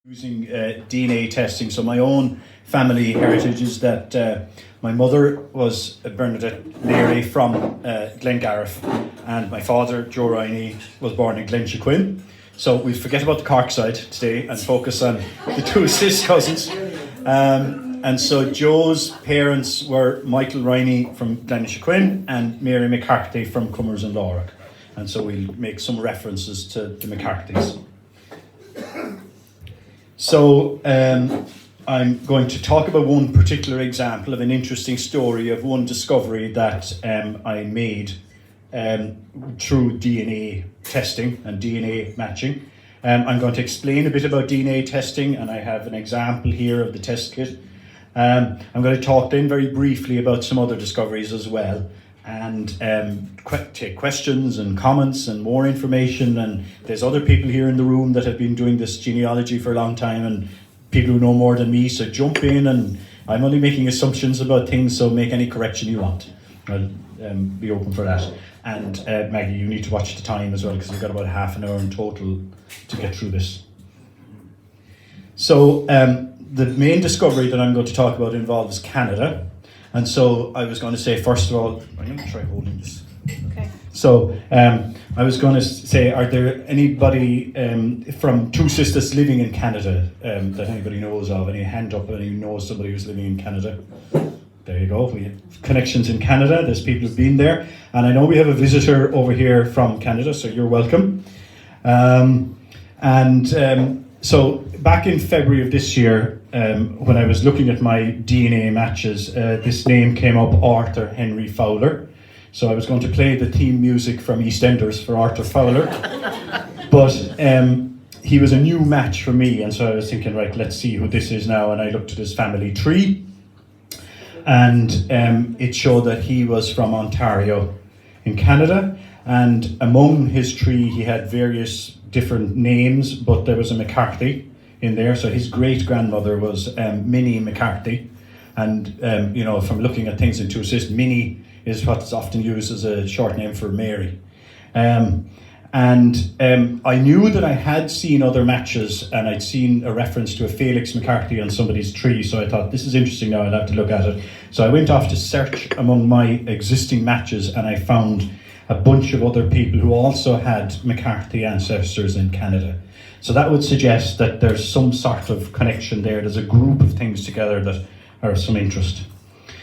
Using DNA testing. So my own family heritage is that my mother was Bernadette Leary from Glengarriff, and my father, Joe Riney, was born in Gleninchaquin. So we forget about the Cork side today and focus on the Tuosist cousins. And so Joe's parents were Michael Riney from Gleninchaquin and Mary McCarthy from Cummers and Lorach. And so we'll make some references to the McCarthys. So I'm going to talk about one particular example of an interesting story of one discovery that I made through DNA testing and DNA matching. I'm going to explain a bit about DNA testing, and I have an example here of the test kit. I'm going to talk then very briefly about some other discoveries as well, and take questions and comments and more information. And there's other people here in the room that have been doing this genealogy for a long time, and people who know more than me, so jump in. And I'm only making assumptions about things, so make any correction you want. I'll be open for that. And Maggie, you need to watch the time as well, because we've got about half an hour in total to get through this. So the main discovery that I'm going to talk about involves Canada. And so I was going to say, first of all, I'm going to try holding this. Okay. So I was going to say, are there anybody from Tuosist that's living in Canada that anybody knows of? Any hand up, any knows somebody who's living in Canada? There you go. We have connections in Canada. There's people who've been there. And I know we have a visitor over here from Canada, so you're welcome. So back in February of this year, when I was looking at my DNA matches, this name came up, Arthur Henry Fowler. So I was going to play the theme music from EastEnders for Arthur Fowler. But he was a new match for me, and so I was thinking, right, let's see who this is now. And I looked at his family tree, and it showed that he was from Ontario in Canada. And among his tree, he had various different names, but there was a McCarthy in there. So his great-grandmother was Minnie McCarthy. And, from looking at things in Tuosist, Minnie is what's often used as a short name for Mary. I knew that I had seen other matches, and I'd seen a reference to a Felix McCarthy on somebody's tree, so I thought, this is interesting now, I'll have to look at it. So I went off to search among my existing matches, and I found a bunch of other people who also had McCarthy ancestors in Canada. So that would suggest that there's some sort of connection there. There's a group of things together that are of some interest.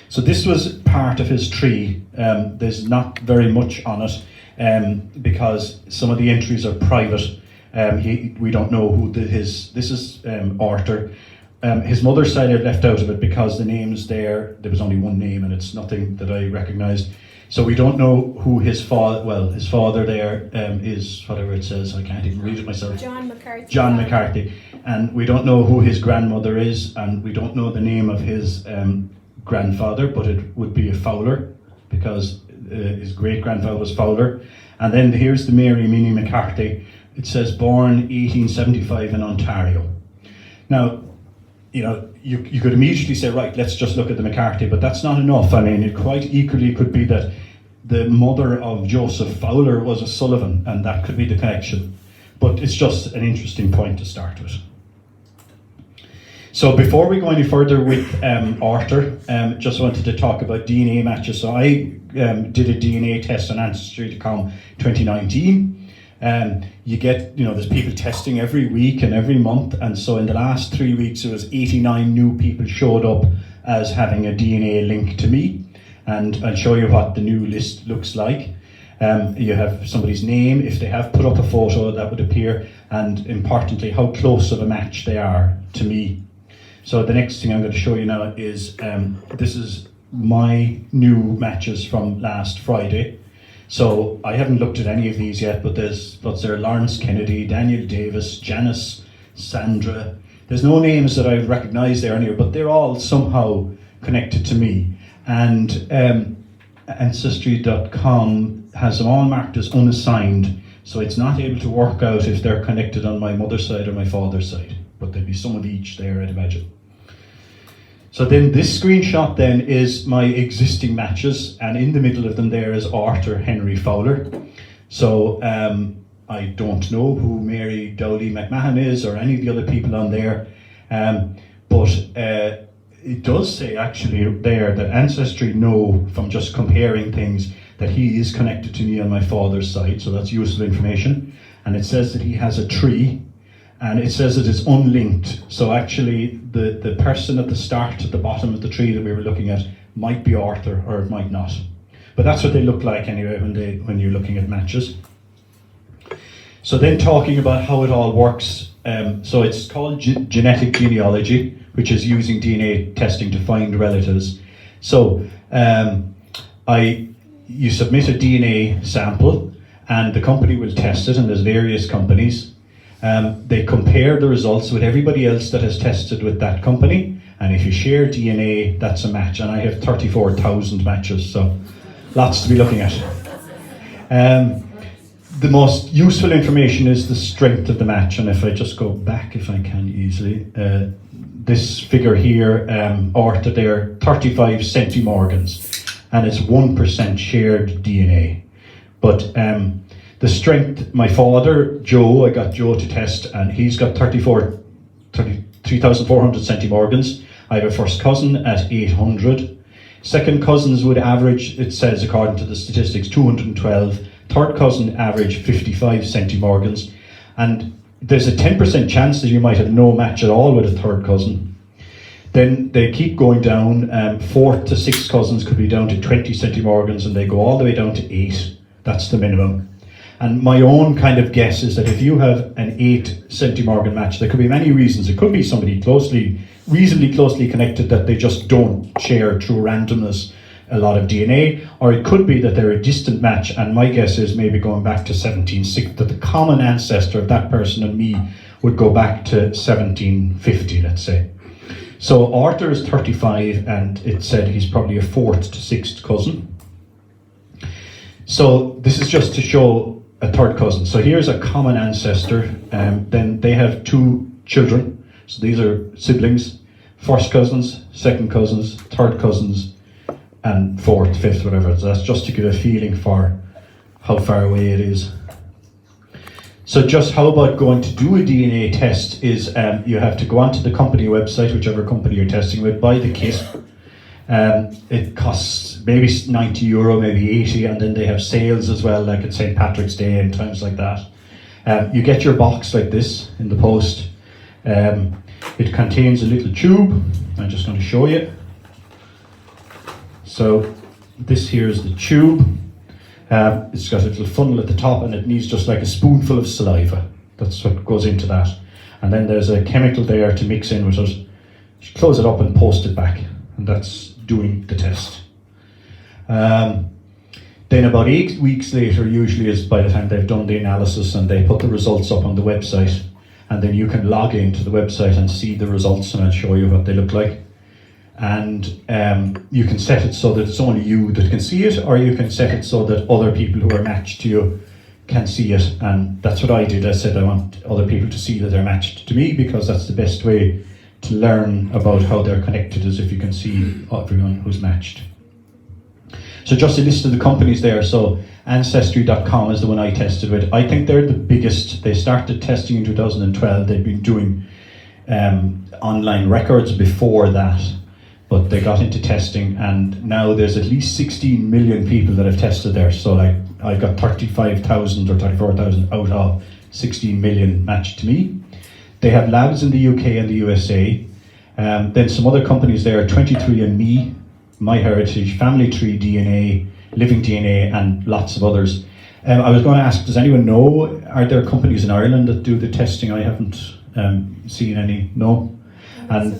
So this was part of his tree. There's not very much on it because some of the entries are private. We don't know who this is Arthur. His mother's side I've left out of it because the names there was only one name and it's nothing that I recognised. So we don't know who his father there is, whatever it says, I can't even read it myself. John McCarthy. John McCarthy. And we don't know who his grandmother is, and we don't know the name of his grandfather, but it would be a Fowler, because his great-grandfather was Fowler. And then here's the Mary Minnie McCarthy. It says born 1875 in Ontario. Now, you could immediately say, right, let's just look at the McCarthy, but that's not enough. I mean, it quite equally could be that the mother of Joseph Fowler was a Sullivan, and that could be the connection. But it's just an interesting point to start with. So before we go any further with Arthur, just wanted to talk about DNA matches. So I did a DNA test on Ancestry.com 2019. You get, there's people testing every week and every month, and so in the last 3 weeks it was 89 new people showed up as having a DNA link to me, and I'll show you what the new list looks like. You have somebody's name, if they have put up a photo that would appear, and importantly how close of a match they are to me. So the next thing I'm going to show you now is this is my new matches from last Friday. So I haven't looked at any of these yet, but there's Lawrence Kennedy, Daniel Davis, Janice, Sandra. There's no names that I would recognise there anyway, but they're all somehow connected to me. And Ancestry.com has them all marked as unassigned, so it's not able to work out if they're connected on my mother's side or my father's side, but there'd be some of each there, I'd imagine. So then this screenshot then is my existing matches, and in the middle of them there is Arthur Henry Fowler. So I don't know who Mary Dowley McMahon is or any of the other people on there, but it does say actually there that Ancestry know from just comparing things that he is connected to me on my father's side, so that's useful information. And it says that he has a tree, and it says it is unlinked. So actually the person at the start, at the bottom of the tree that we were looking at, might be Arthur or it might not. But that's what they look like anyway when you're looking at matches. So then talking about how it all works, so it's called genetic genealogy, which is using DNA testing to find relatives. So you submit a DNA sample and the company will test it, and there's various companies. They compare the results with everybody else that has tested with that company, and if you share DNA, that's a match. And I have 34,000 matches, so lots to be looking at. The most useful information is the strength of the match, and if I just go back, if I can easily, this figure here, Arthur there, 35 centimorgans, and it's 1% shared DNA. But the strength, my father, Joe, I got Joe to test, and he's got 3,400 centimorgans. I have a first cousin at 800. Second cousins would average, it says according to the statistics, 212. Third cousin average 55 centimorgans. And there's a 10% chance that you might have no match at all with a third cousin. Then they keep going down. Fourth to sixth cousins could be down to 20 centimorgans, and they go all the way down to 8. That's the minimum. And my own kind of guess is that if you have an 8 centimorgan match, there could be many reasons. It could be somebody reasonably closely connected that they just don't share through randomness a lot of DNA, or it could be that they're a distant match, and my guess is maybe going back to 1760, that the common ancestor of that person and me would go back to 1750, let's say. So Arthur is 35, and it said he's probably a fourth to sixth cousin. So this is just to show a third cousin. So here's a common ancestor, then they have 2 children, so these are siblings, first cousins, second cousins, third cousins, and fourth, fifth, whatever. So that's just to give a feeling for how far away it is. So just how about going to do a DNA test is you have to go onto the company website, whichever company you're testing with, buy the kit. It costs maybe €90, maybe 80, and then they have sales as well, like at St. Patrick's Day and times like that. You get your box like this in the post. It contains a little tube. I'm just going to show you. So this here is the tube. It's got a little funnel at the top, and it needs just like a spoonful of saliva. That's what goes into that. And then there's a chemical there to mix in with it. Just close it up and post it back, and that's doing the test. Then about 8 weeks later, usually is by the time they've done the analysis and they put the results up on the website, and then you can log into the website and see the results, and I'll show you what they look like. And you can set it so that it's only you that can see it, or you can set it so that other people who are matched to you can see it. And that's what I did. I said I want other people to see that they're matched to me, because that's the best way to learn about how they're connected, is if you can see everyone who's matched. So just a list of the companies there. So Ancestry.com is the one I tested with. I think they're the biggest. They started testing in 2012. They'd been doing online records before that, but they got into testing, and now there's at least 16 million people that have tested there. So like I've got 35,000 or 34,000 out of 16 million matched to me. They have labs in the UK and the USA. Then some other companies there, 23andMe, MyHeritage, Family Tree DNA, Living DNA, and lots of others. I was going to ask, does anyone know, are there companies in Ireland that do the testing? I haven't seen any, no? And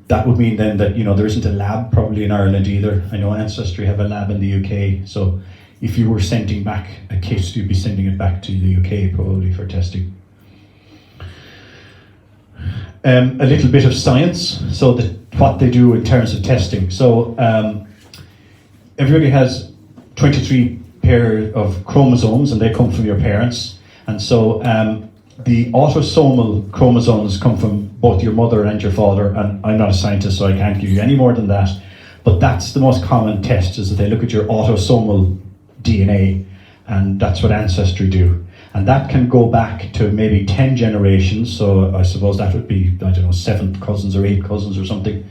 that would mean then that, there isn't a lab probably in Ireland either. I know Ancestry have a lab in the UK, so if you were sending back a kit, you'd be sending it back to the UK probably for testing. A little bit of science, so what they do in terms of testing. So everybody has 23 pair of chromosomes, and they come from your parents. And so the autosomal chromosomes come from both your mother and your father, and I'm not a scientist, so I can't give you any more than that. But that's the most common test, is that they look at your autosomal DNA, and that's what Ancestry do. And that can go back to maybe 10 generations, so I suppose that would be, I don't know, 7 cousins or 8 cousins or something.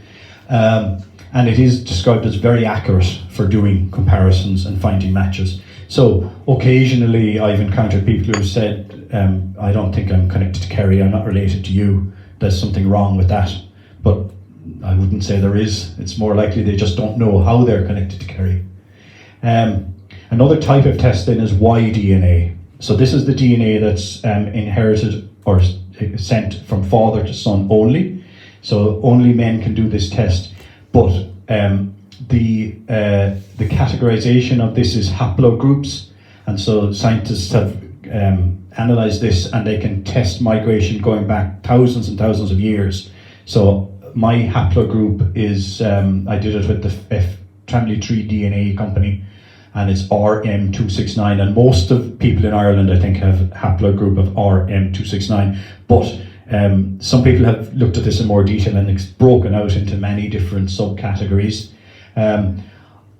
And it is described as very accurate for doing comparisons and finding matches. So occasionally I've encountered people who've said, I don't think I'm connected to Kerry, I'm not related to you, there's something wrong with that. But I wouldn't say there is, it's more likely they just don't know how they're connected to Kerry. Another type of test then is Y-DNA. So this is the DNA that's inherited or sent from father to son only. So only men can do this test. But the categorization of this is haplogroups. And so scientists have analyzed this, and they can test migration going back thousands and thousands of years. So my haplogroup is, I did it with the Family Tree DNA company, and it's RM269, and most of people in Ireland, I think, have haplogroup of RM269. But some people have looked at this in more detail, and it's broken out into many different subcategories.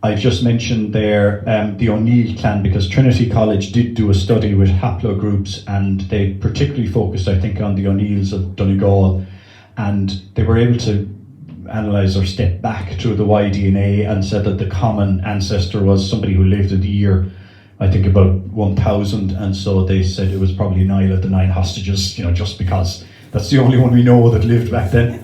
I just mentioned there the O'Neill clan, because Trinity College did do a study with haplogroups, and they particularly focused, I think, on the O'Neills of Donegal, and they were able to analyse or step back through the Y-DNA and said that the common ancestor was somebody who lived in the year, I think, about 1000, and so they said it was probably Niall of the Nine Hostages, just because that's the only one we know that lived back then.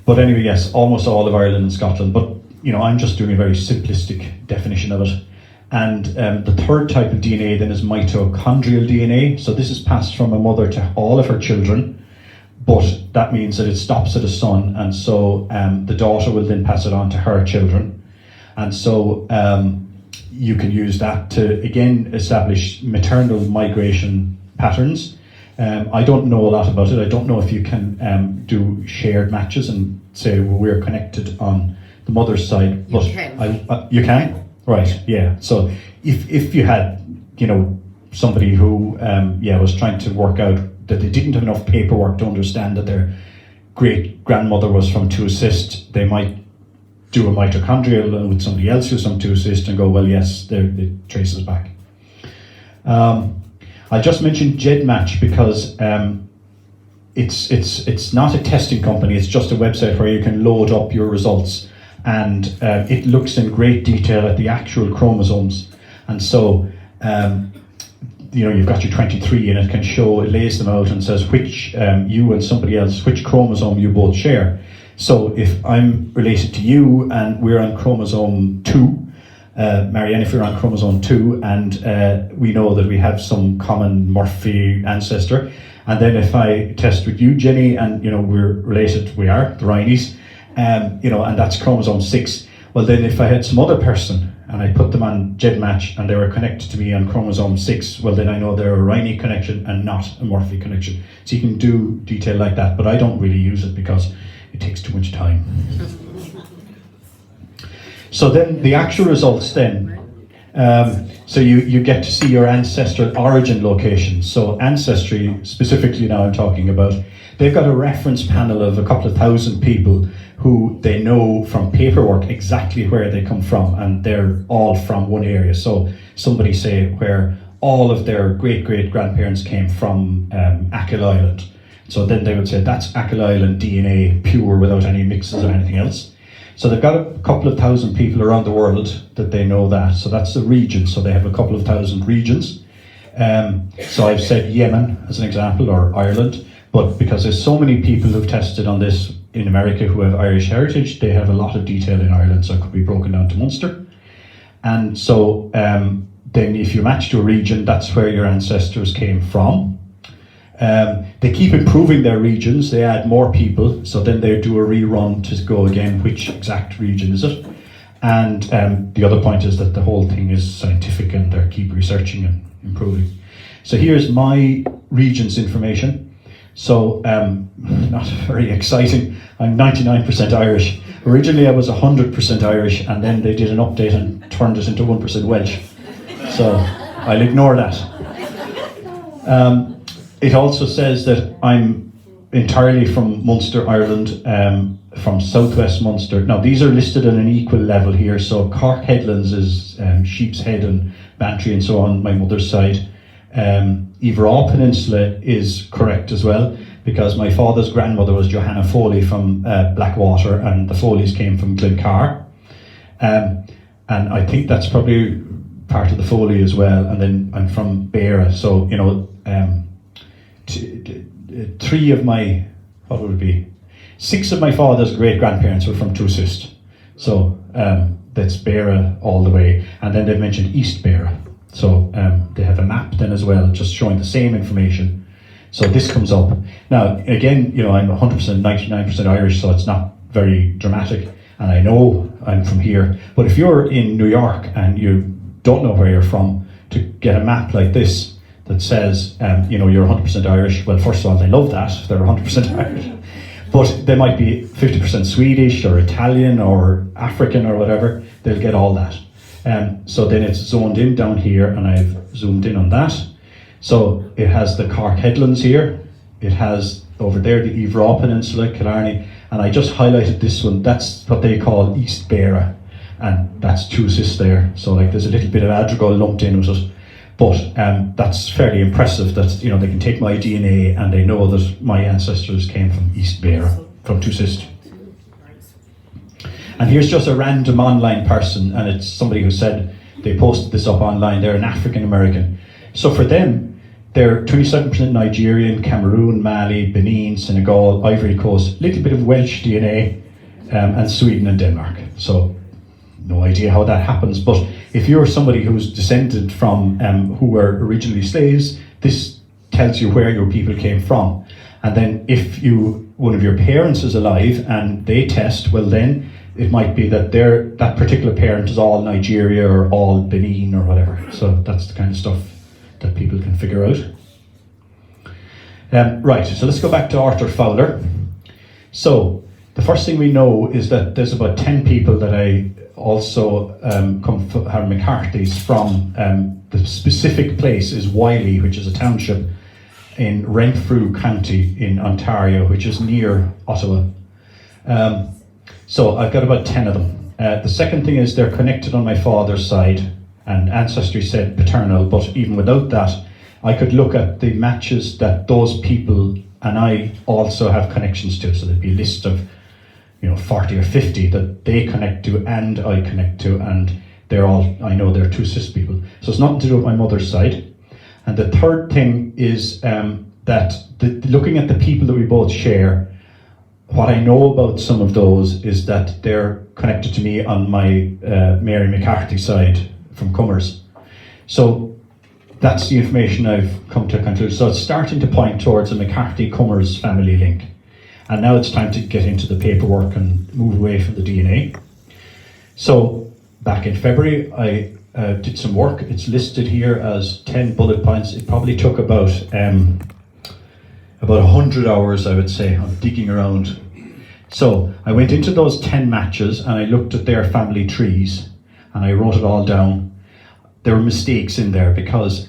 But anyway, yes, almost all of Ireland and Scotland, but I'm just doing a very simplistic definition of it. And the third type of DNA then is mitochondrial DNA. So this is passed from a mother to all of her children, but that means that it stops at a son, and so the daughter will then pass it on to her children. And so you can use that to, again, establish maternal migration patterns. I don't know a lot about it. I don't know if you can do shared matches and say, well, we're connected on the mother's side. You but can. You can? Right, yeah. So if you had, somebody who was trying to work out that they didn't have enough paperwork to understand that their great-grandmother was from Tuosist, they might do a mitochondrial with somebody else who's from Tuosist and go, well, yes, it traces back. I just mentioned GEDmatch because it's not a testing company, it's just a website where you can load up your results, and it looks in great detail at the actual chromosomes. And so you've got your 23, and it lays them out and says which you and somebody else, which chromosome you both share. So if I'm related to you and we're on chromosome 2, Marianne, if you're on chromosome 2, and we know that we have some common Murphy ancestor, and then if I test with you, Jenny, and we're related, we are the Rineys, and that's chromosome 6. Well, then if I had some other person and I put them on GEDmatch and they were connected to me on chromosome 6, well, then I know they're a Riney connection and not a Murphy connection. So you can do detail like that, but I don't really use it because it takes too much time. So then the actual results then, so you get to see your ancestral origin location. So Ancestry, specifically now I'm talking about, they've got a reference panel of a couple of thousand people who they know from paperwork exactly where they come from, and they're all from one area. So somebody say where all of their great-great-grandparents came from Achill Island. So then they would say that's Achill Island DNA, pure, without any mixes or anything else. So they've got a couple of thousand people around the world that they know that. So that's the region. So they have a couple of thousand regions. So I've said Yemen as an example, or Ireland, but because there's so many people who've tested on this in America who have Irish heritage, they have a lot of detail in Ireland, so it could be broken down to Munster. And so then if you match to a region, that's where your ancestors came from. They keep improving their regions, they add more people, so then they do a rerun to go again, which exact region is it? And the other point is that the whole thing is scientific and they keep researching and improving. So here's my regions information. So, not very exciting. I'm 99% Irish. Originally I was 100% Irish, and then they did an update and turned it into 1% Welsh. So, I'll ignore that. It also says that I'm entirely from Munster, Ireland, from southwest Munster. Now, these are listed on an equal level here, so Cork Headlands is Sheep's Head and Bantry and so on, my mother's side. Iveragh Peninsula is correct as well, because my father's grandmother was Johanna Foley from Blackwater, and the Foleys came from Glencar. And I think that's probably part of the Foley as well. And then I'm from Beara, so you know, three of my, what would it be? 6 of my father's great grandparents were from Tuosist. So that's Beara all the way. And then they've mentioned East Beara. So they have a map then as well, just showing the same information. So this comes up. Now, again, you know, I'm 100%, 99% Irish, so it's not very dramatic. And I know I'm from here. But if you're in New York and you don't know where you're from, to get a map like this that says, you know, you're 100% Irish, well, first of all, they love that, if they're 100% Irish. But they might be 50% Swedish or Italian or African or whatever, they'll get all that. So then it's zoned in down here, and I've zoomed in on that. So it has the Cork Headlands here, it has over there the Iveragh Peninsula, Killarney, and I just highlighted this one. That's what they call East Beara, and that's Tuosist there. So like there's a little bit of Adrigal lumped in with it, but that's fairly impressive that, you know, they can take my DNA and they know that my ancestors came from East Beara, from Tuosist. And here's just a random online person, and it's somebody who said they posted this up online. They're an African American. So for them, they're 27% Nigerian, Cameroon, Mali, Benin, Senegal, Ivory Coast, little bit of Welsh DNA, and Sweden and Denmark. So no idea how that happens, but if you're somebody who's descended from who were originally slaves, this tells you where your people came from. And then if one of your parents is alive and they test, well then it might be that that particular parent is all Nigeria or all Benin or whatever. So that's the kind of stuff that people can figure out. Right, so let's go back to Arthur Fowler. So the first thing we know is that there's about 10 people that I also come from McCarthy's from. The specific place is Wiley, which is a township in Renfrew County in Ontario, which is near Ottawa. So I've got about 10 of them. The second thing is they're connected on my father's side, and Ancestry said paternal, but even without that, I could look at the matches that those people and I also have connections to. So there'd be a list of, you know, 40 or 50 that they connect to and I connect to, and they're all, I know they're Tuosist people. So it's nothing to do with my mother's side. And the third thing is that looking at the people that we both share, what I know about some of those is that they're connected to me on my Mary McCarthy side from Cummers. So that's the information I've come to conclude. So it's starting to point towards a McCarthy-Cummers family link. And now it's time to get into the paperwork and move away from the DNA. So back in February, I did some work. It's listed here as 10 bullet points. It probably took about 100 hours, I would say, of digging around. So I went into those 10 matches and I looked at their family trees and I wrote it all down. There were mistakes in there because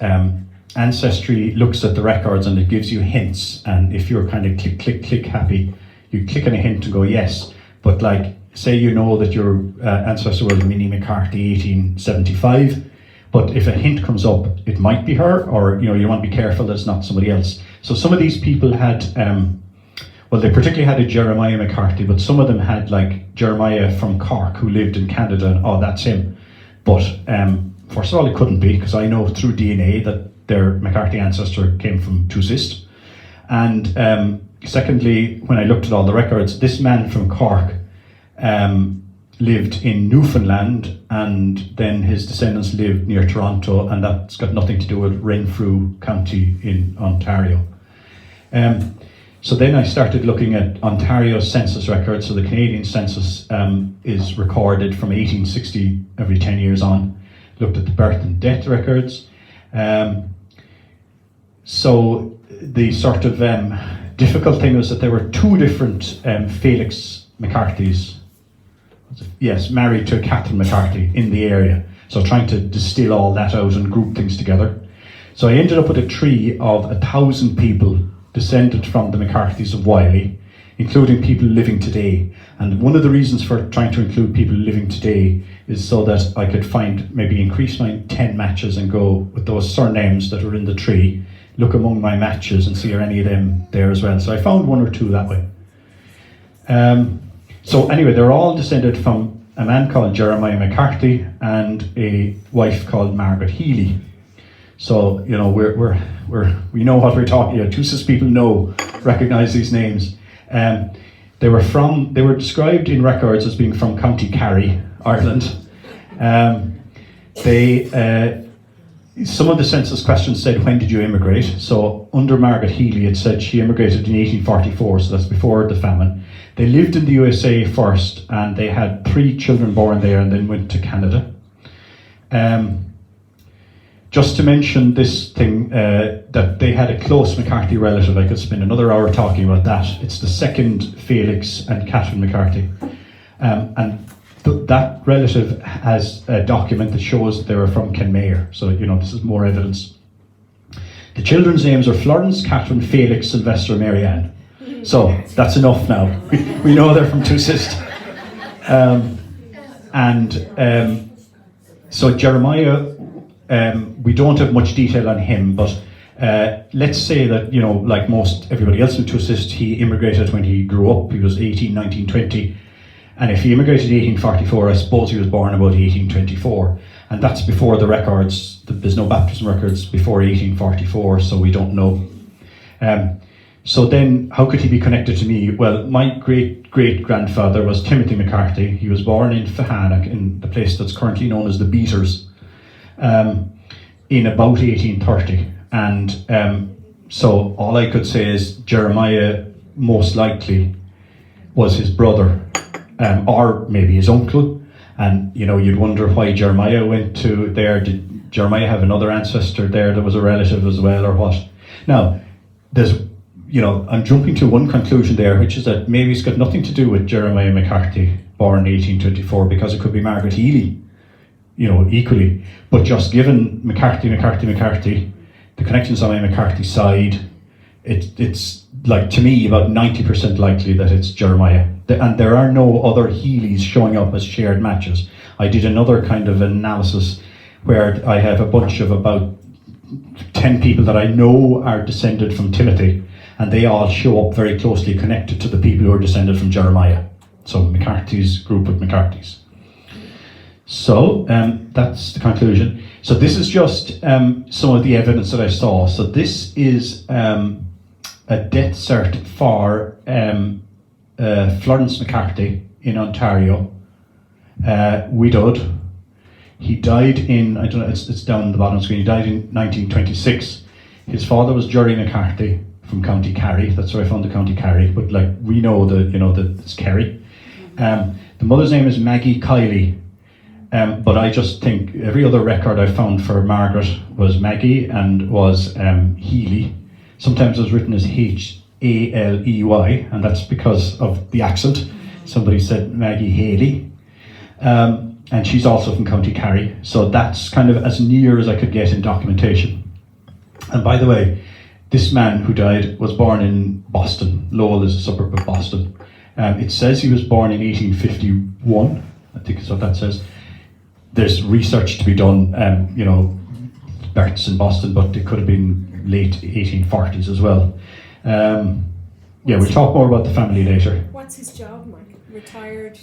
Ancestry looks at the records and it gives you hints, and if you're kind of click, click, click happy, you click on a hint and go yes. But like, say you know that your ancestor was Minnie McCarthy 1875, but if a hint comes up, it might be her, or you know, you want to be careful that it's not somebody else. So some of these people had, well, they particularly had a Jeremiah McCarthy, but some of them had like Jeremiah from Cork who lived in Canada, and oh, that's him. But first of all, it couldn't be, because I know through DNA that their McCarthy ancestor came from Tuosist. And secondly, when I looked at all the records, this man from Cork lived in Newfoundland, and then his descendants lived near Toronto, and that's got nothing to do with Renfrew County in Ontario. So then I started looking at Ontario's census records. So the Canadian census is recorded from 1860 every 10 years on. Looked at the birth and death records. So the sort of difficult thing was that there were two different Felix McCarthys, yes, married to Catherine McCarthy in the area. So trying to distill all that out and group things together. So I ended up with a tree of 1,000 people descended from the McCarthys of Wiley, including people living today. And one of the reasons for trying to include people living today is so that I could find, maybe increase my 10 matches and go with those surnames that are in the tree, look among my matches and see are any of them there as well. So I found one or two that way. So anyway, they're all descended from a man called Jeremiah McCarthy and a wife called Margaret Healy. So, you know, we know what we're talking about. Tuosist people recognize these names. They were described in records as being from County Kerry, Ireland. Some of the census questions said, when did you immigrate? So under Margaret Healy, it said she immigrated in 1844, so that's before the famine. They lived in the USA first, and they had 3 children born there and then went to Canada. Just to mention this thing, that they had a close McCarthy relative. I could spend another hour talking about that. It's the second Felix and Catherine McCarthy. That relative has a document that shows that they were from Kenmare. So, you know, this is more evidence. The children's names are Florence, Catherine, Felix, Sylvester, and Marianne. So that's enough now. We know they're from Tuosist. So Jeremiah, we don't have much detail on him, but let's say that, you know, like most everybody else in Tuosist, he immigrated when he grew up. He was 18, 19, 20. And if he immigrated in 1844, I suppose he was born about 1824. And that's before the records. There's no baptism records before 1844, so we don't know. So then, how could he be connected to me? Well, my great-great-grandfather was Timothy McCarthy. He was born in Fehannock, in the place that's currently known as the Beaters, in about 1830. And so all I could say is Jeremiah most likely was his brother, or maybe his uncle. And, you know, you'd wonder why Jeremiah went to there. Did Jeremiah have another ancestor there that was a relative as well, or what? Now, I'm jumping to one conclusion there, which is that maybe it's got nothing to do with Jeremiah McCarthy, born in 1824, because it could be Margaret Healy, you know, equally. But just given McCarthy, the connections on my McCarthy side, it's like, to me, about 90% likely that it's Jeremiah. And there are no other Healys showing up as shared matches. I did another kind of analysis where I have a bunch of about 10 people that I know are descended from Timothy, and they all show up very closely connected to the people who are descended from Jeremiah. So McCarthy's group of McCarthys. So that's the conclusion. So this is just some of the evidence that I saw. So this is a death cert for Florence McCarthy in Ontario, widowed. He died in, I don't know, it's down the bottom screen, he died in 1926. His father was Jerry McCarthy from County Kerry. That's where I found the County Kerry, but like, we know that, you know, that it's Kerry. The mother's name is Maggie Kiley, but I just think every other record I found for Margaret was Maggie and was Healy. Sometimes it was written as Haley, and that's because of the accent. Somebody said Maggie Haley. And she's also from County Kerry, so that's kind of as near as I could get in documentation. And by the way, this man who died was born in Boston. Lowell is a suburb of Boston. It says he was born in 1851, I think is what that says. There's research to be done, births in Boston, but it could have been late 1840s as well. We'll talk more about the family later. What's his job, Mike? Retired?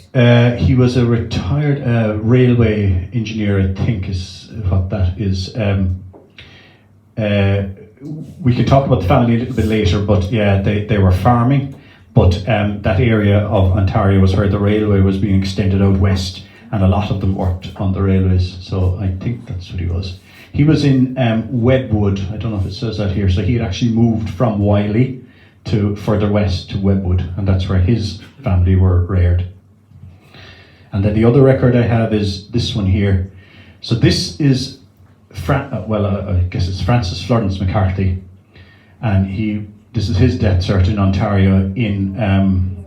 He was a retired railway engineer, I think is what that is. We can talk about the family a little bit later, but yeah, they were farming, but that area of Ontario was where the railway was being extended out west, and a lot of them worked on the railways, so I think that's what he was. He was in Webwood, I don't know if it says that here, so he had actually moved from Wiley to further west to Webwood, and that's where his family were reared. And then the other record I have is this one here. So this is, I guess it's Francis Florence McCarthy, and this is his death cert in Ontario in,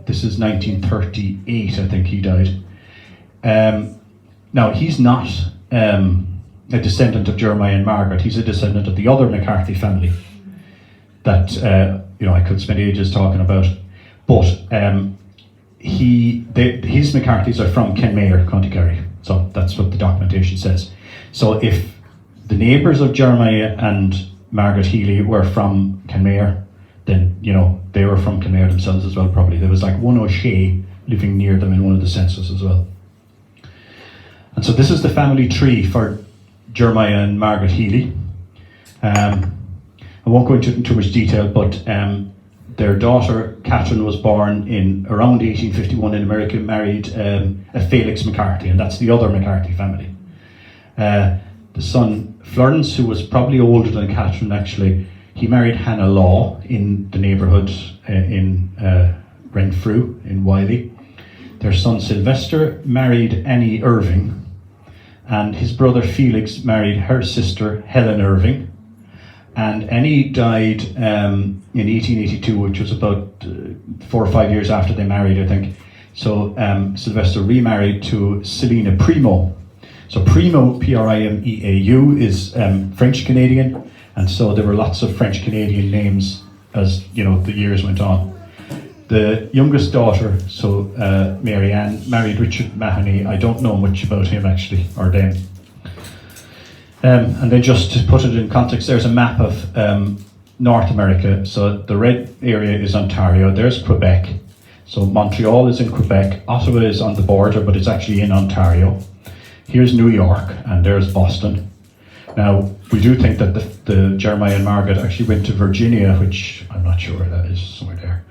this is 1938, I think he died. Now he's not a descendant of Jeremiah and Margaret, he's a descendant of the other McCarthy family that I could spend ages talking about. But his McCarthys are from Kenmare, County Kerry. So that's what the documentation says. So if the neighbours of Jeremiah and Margaret Healy were from Kenmare, then, you know, they were from Kenmare themselves as well, probably. There was like one O'Shea living near them in one of the censuses as well. And so this is the family tree for Jeremiah and Margaret Healy. I won't go into it in too much detail, but their daughter Catherine was born in around 1851 in America, married a Felix McCarthy, and that's the other McCarthy family. The son Florence, who was probably older than Catherine actually, he married Hannah Law in the neighbourhood in Renfrew in Wiley. Their son Sylvester married Annie Irving, and his brother Felix married her sister Helen Irving. And Annie died in 1882, which was about 4 or 5 years after they married, I think. So Sylvester remarried to Selina Primo. So Primo, Primeau, is French-Canadian, and so there were lots of French-Canadian names as, you know, the years went on. The youngest daughter, so Mary Ann, married Richard Mahoney. I don't know much about him actually, or them. And then just to put it in context, there's a map of North America. So the red area is Ontario, there's Quebec. So Montreal is in Quebec, Ottawa is on the border, but it's actually in Ontario. Here's New York, and there's Boston. Now, we do think that the Jeremiah and Margaret actually went to Virginia, which I'm not sure where that is, somewhere there.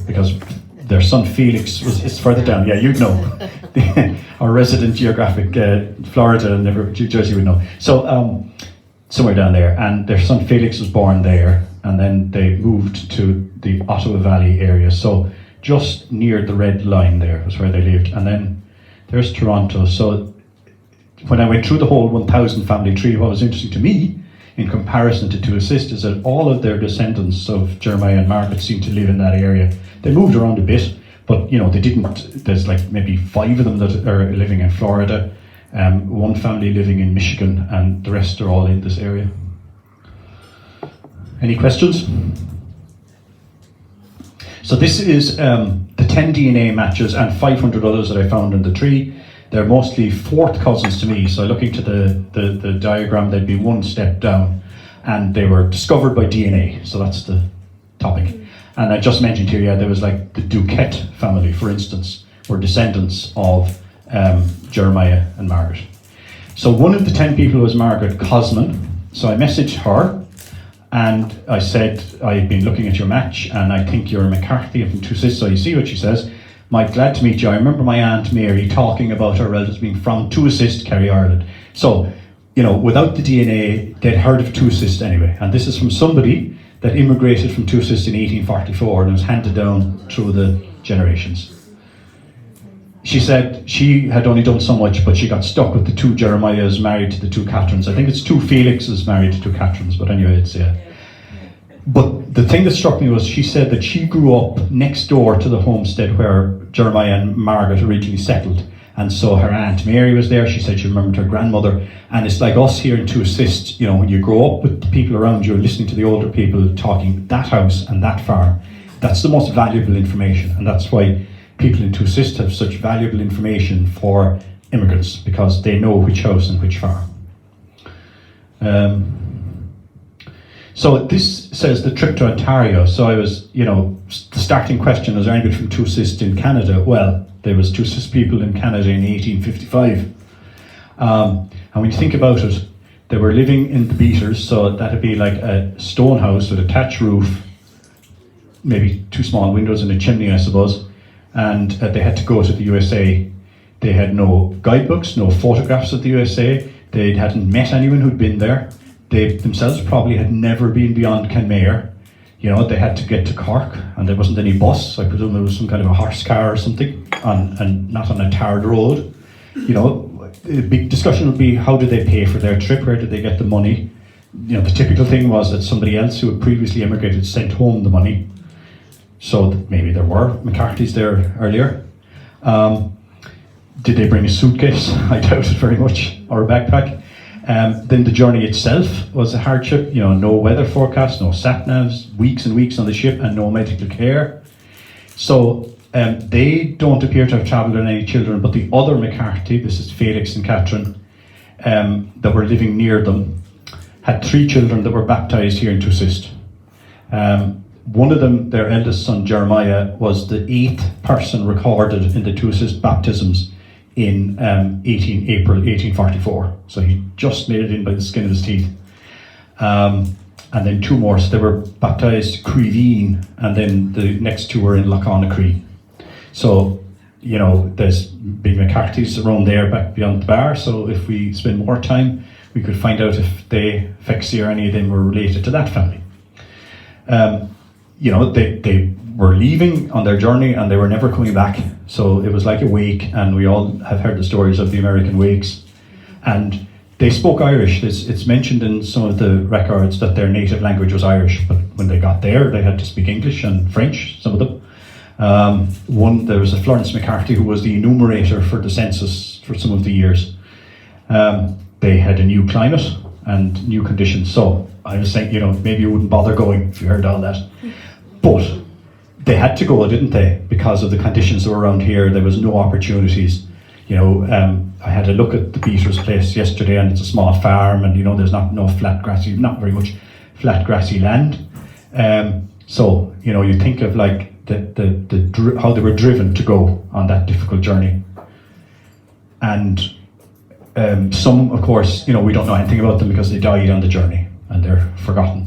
Because their son Felix is further down. Yeah, you'd know. Our resident geographic Florida and New Jersey would know. So somewhere down there, and their son Felix was born there, and then they moved to the Ottawa Valley area. So just near the red line there was where they lived, and then there's Toronto. So when I went through the whole 1,000 family tree, what was interesting to me in comparison to Tuosist is that all of their descendants of Jeremiah and Margaret seem to live in that area. They moved around a bit, but you know, they didn't. There's like maybe 5 of them that are living in Florida, one family living in Michigan, and the rest are all in this area. Any questions? So this is the 10 DNA matches and 500 others that I found in the tree. They're mostly fourth cousins to me, so looking to the diagram, they'd be one step down, and they were discovered by DNA, so that's the topic. And I just mentioned here, yeah, there was like the Duquette family, for instance, were descendants of Jeremiah and Margaret. So one of the 10 people was Margaret Cosman, so I messaged her, and I said, I've been looking at your match, and I think you're a McCarthy from Tuosist, so you see what she says. Mike, glad to meet you. I remember my Aunt Mary talking about her relatives being from Tuosist, Kerry, Ireland. So, you know, without the DNA, they'd heard of Tuosist anyway. And this is from somebody that immigrated from Tuosist in 1844 and was handed down through the generations. She said she had only done so much, but she got stuck with the 2 Jeremiahs married to the 2 Catherines. I think it's 2 Felixes married to 2 Catherines, but anyway, it's But the thing that struck me was she said that she grew up next door to the homestead where Jeremiah and Margaret originally settled. And so her Aunt Mary was there. She said she remembered her grandmother. And it's like us here in Tuosist, you know, when you grow up with the people around you and listening to the older people talking that house and that farm, that's the most valuable information. And that's why people in Tuosist have such valuable information for immigrants, because they know which house and which farm. So this says the trip to Ontario. So I was, you know, the starting question, is there anybody from Tuosist in Canada? Well, there was Tuosist people in Canada in 1855. And when you think about it, they were living in the beaters, so that'd be like a stone house with a thatch roof, maybe 2 small windows and a chimney, I suppose. And they had to go to the USA. They had no guidebooks, no photographs of the USA. They hadn't met anyone who'd been there. They themselves probably had never been beyond Kenmare. You know, they had to get to Cork, and there wasn't any bus. I presume there was some kind of a horse car or something, and not on a tarred road. You know, a big discussion would be, how did they pay for their trip? Where did they get the money? You know, the typical thing was that somebody else who had previously immigrated sent home the money. So maybe there were McCarthy's there earlier. Did they bring a suitcase? I doubt it very much, or a backpack. Then the journey itself was a hardship. You know, no weather forecast, no sat-navs, weeks and weeks on the ship, and no medical care. So They don't appear to have travelled on any children, but the other McCarthy, this is Felix and Catherine, that were living near them, had 3 children that were baptised here in Tuosist. One of them, their eldest son Jeremiah, was the 8th person recorded in the Tuosist baptisms in April 1844. So he just made it in by the skin of his teeth. And then 2 more, so they were baptised Creeveen, and then the next 2 were in Lochonacree. So, you know, there's big McCarthy's around there back beyond the bar, so if we spend more time, we could find out if Fexie or any of them were related to that family. You know, they were leaving on their journey and they were never coming back. So it was like a wake, and we all have heard the stories of the American wakes. And they spoke Irish. It's mentioned in some of the records that their native language was Irish, but when they got there, they had to speak English and French, some of them. There was a Florence McCarthy who was the enumerator for the census for some of the years. They had a new climate and new conditions. So I was saying, you know, maybe you wouldn't bother going if you heard all that. But they had to go, didn't they? Because of the conditions that were around here, there was no opportunities. You know, I had a look at the beater's place yesterday, and it's a small farm, and you know, there's not very much flat grassy land. So you know, you think of like how they were driven to go on that difficult journey, and some, of course, you know, we don't know anything about them because they died on the journey and they're forgotten.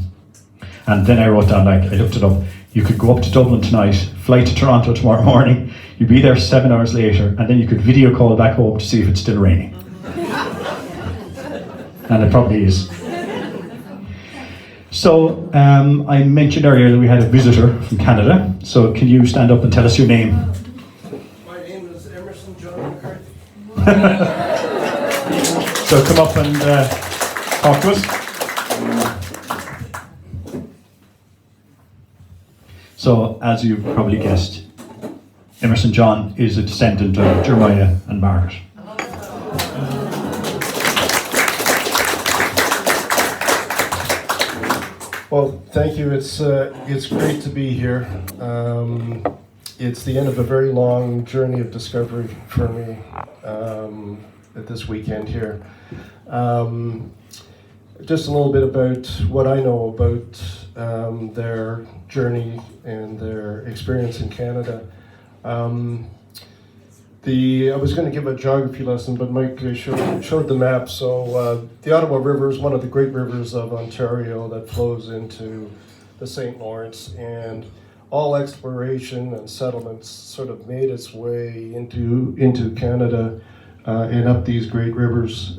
And then I wrote down, like, I looked it up. You could go up to Dublin tonight, fly to Toronto tomorrow morning, you'd be there 7 hours later, and then you could video call back home to see if it's still raining. And it probably is. So, I mentioned earlier that we had a visitor from Canada, so can you stand up and tell us your name? My name is Emerson John McCarthy. So come up and talk to us. So, as you've probably guessed, Emerson John is a descendant of Jeremiah and Margaret. Well, thank you. It's great to be here. It's the end of a very long journey of discovery for me at this weekend here. Just a little bit about what I know about their journey and their experience in Canada. I was going to give a geography lesson, but Mike showed the map. So the Ottawa River is one of the great rivers of Ontario that flows into the St. Lawrence, and all exploration and settlements sort of made its way into Canada and up these great rivers,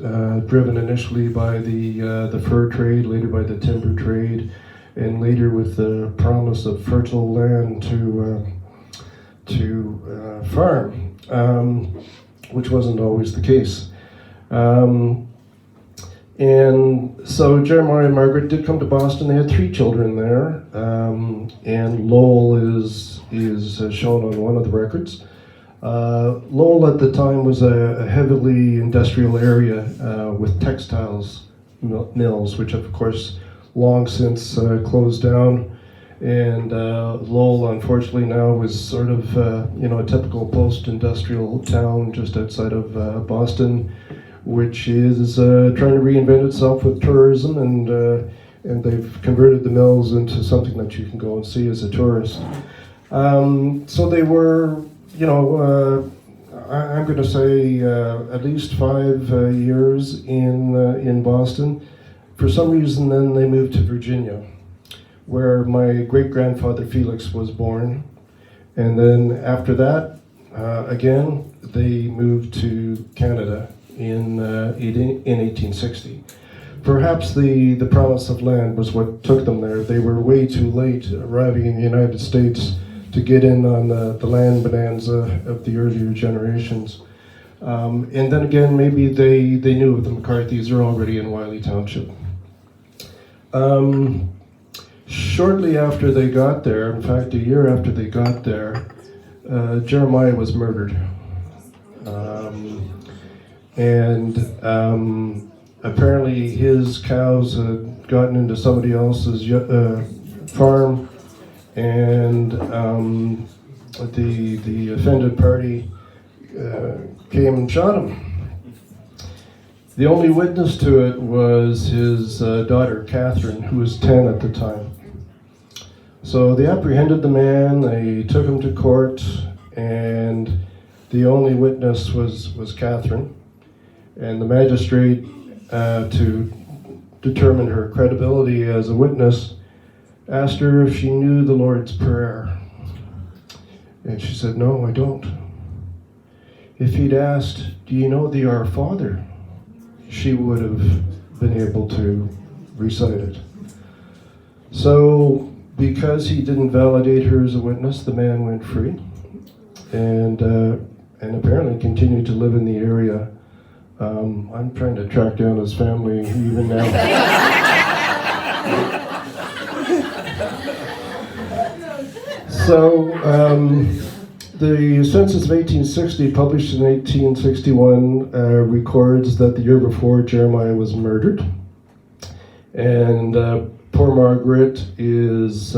driven initially by the fur trade, later by the timber trade, and later with the promise of fertile land to farm, which wasn't always the case. And so Jeremiah and Margaret did come to Boston. They had 3 children there, and Lowell is shown on one of the records. Lowell at the time was a heavily industrial area with textiles mills, which of course long since closed down. And Lowell, unfortunately, now is sort of a typical post-industrial town just outside of Boston, which is trying to reinvent itself with tourism, and they've converted the mills into something that you can go and see as a tourist. So they were, I'm going to say at least 5 years in Boston. For some reason, then they moved to Virginia, where my great-grandfather Felix was born. And then after that, again, they moved to Canada in 1860. Perhaps the promise of land was what took them there. They were way too late arriving in the United States to get in on the land bonanza of the earlier generations. And then again, maybe they knew of the McCarthys. They're already in Wiley Township. Shortly after they got there, in fact, a year after they got there, Jeremiah was murdered. Apparently his cows had gotten into somebody else's farm, and the offended party came and shot him. The only witness to it was his daughter, Catherine, who was 10 at the time. So they apprehended the man, they took him to court, and the only witness was Catherine. And the magistrate, to determine her credibility as a witness, asked her if she knew the Lord's Prayer. And she said, "No, I don't." If he'd asked, "Do you know the Our Father?" she would have been able to recite it. So, because he didn't validate her as a witness, the man went free, and apparently continued to live in the area. I'm trying to track down his family even now. So, the census of 1860, published in 1861, records that the year before Jeremiah was murdered. And poor Margaret is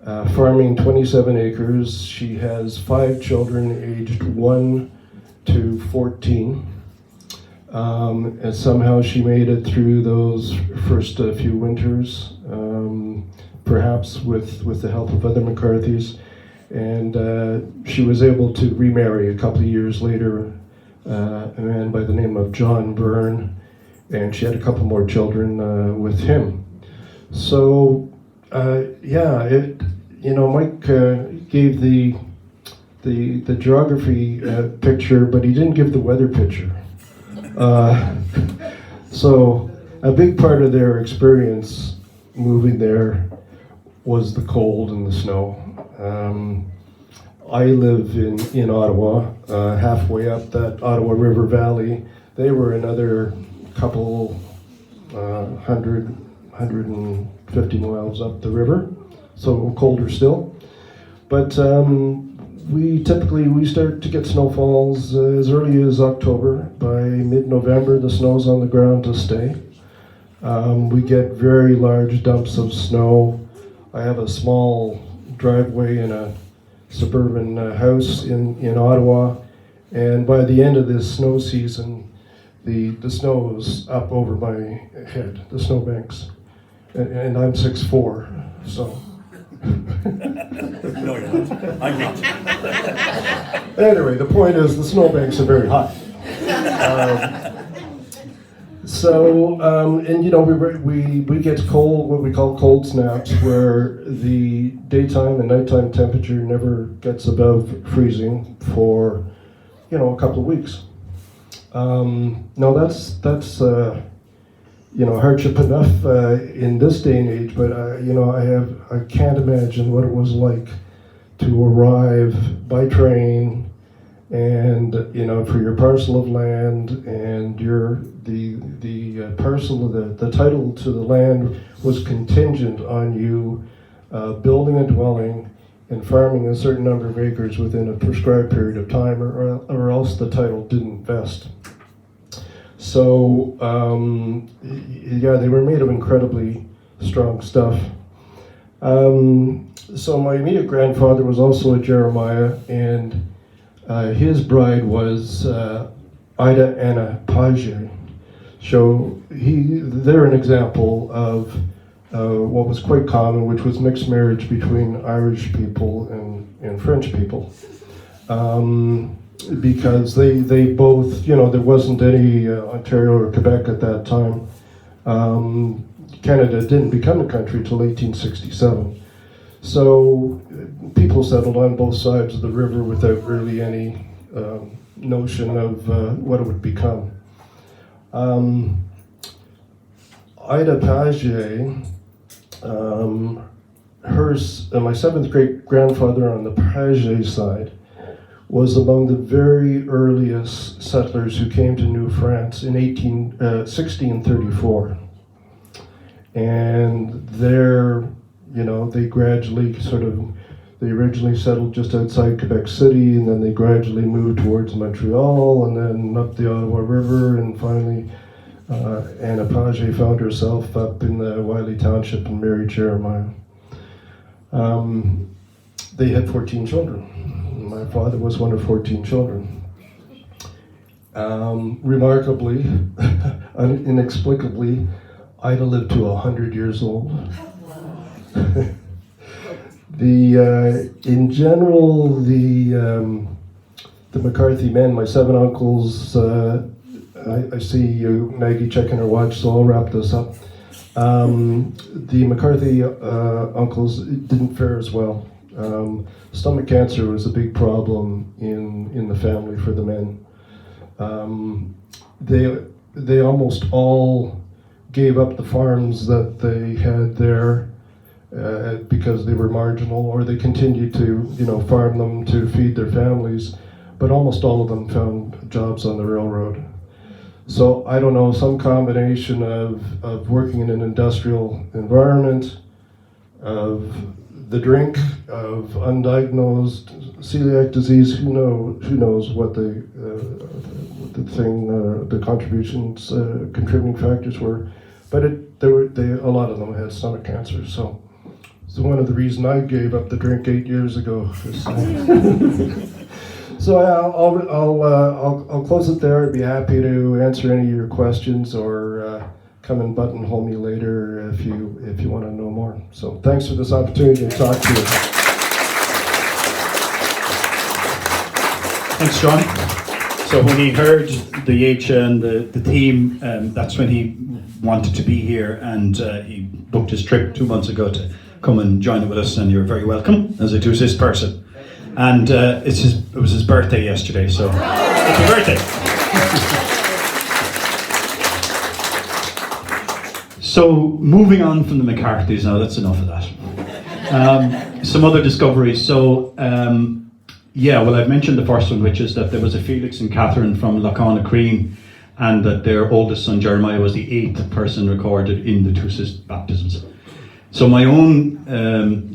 farming 27 acres. She has 5 children aged 1 to 14. And somehow she made it through those first few winters, perhaps with the help of other McCarthys. And she was able to remarry a couple of years later, a man by the name of John Byrne, and she had a couple more children with him. So, Mike gave the geography picture, but he didn't give the weather picture. So, a big part of their experience moving there was the cold and the snow. I live in Ottawa, halfway up that Ottawa River Valley. They were another couple 150 miles up the river, so colder still. But we start to get snowfalls as early as October. By mid-November, the snow's on the ground to stay. We get very large dumps of snow. I have a small driveway in a suburban house in Ottawa, and by the end of this snow season, the snow is up over my head, the snowbanks, and I'm 6'4", so. No, you're not. I'm not. Anyway, the point is the snowbanks are very high. We get cold, what we call cold snaps, where the daytime and nighttime temperature never gets above freezing for, a couple of weeks. Now that's hardship enough in this day and age, but I can't imagine what it was like to arrive by train, and for your parcel of land, and the parcel of the title to the land was contingent on you building a dwelling and farming a certain number of acres within a prescribed period of time, or else the title didn't vest. So they were made of incredibly strong stuff. So my immediate grandfather was also a Jeremiah, and his bride was Ida Anna Page. So they're an example of what was quite common, which was mixed marriage between Irish people and French people. Because they both, there wasn't any Ontario or Quebec at that time. Canada didn't become a country till 1867. So people settled on both sides of the river without really any notion of what it would become. Ida Page, my seventh great grandfather on the Page side was among the very earliest settlers who came to New France in 1634. And there, they gradually they originally settled just outside Quebec City, and then they gradually moved towards Montreal, and then up the Ottawa River, and finally Anna Page found herself up in the Wiley Township and married Jeremiah. they had 14 children. My father was one of 14 children. Remarkably, inexplicably, Ida lived to 100 years old. In general, the McCarthy men, my 7 uncles, I see you, Maggie, checking her watch, so I'll wrap this up. The McCarthy uncles didn't fare as well. Stomach cancer was a big problem in the family for the men. They almost all gave up the farms that they had there because they were marginal, or they continued to farm them to feed their families, but almost all of them found jobs on the railroad. So I don't know, some combination of working in an industrial environment, of the drink, of undiagnosed celiac disease. Who knows what the contributions, contributing factors were, but a lot of them had stomach cancer. So one of the reasons I gave up the drink 8 years ago. So I'll close it there. I'd be happy to answer any of your questions, or come and buttonhole me later if you want to know more. So thanks for this opportunity to talk to you. Thanks, John. So when he heard the H and the theme, that's when he wanted to be here, and he booked his trip 2 months ago to come and join with us, and you're very welcome as a Tuosist person. And it was his birthday yesterday, so happy birthday. So moving on from the McCarthys now, that's enough of that. Some other discoveries. So I've mentioned the first one, which is that there was a Felix and Catherine from Gleninchaquin, and that their oldest son Jeremiah was the 8th person recorded in the Tuosist baptisms. So my own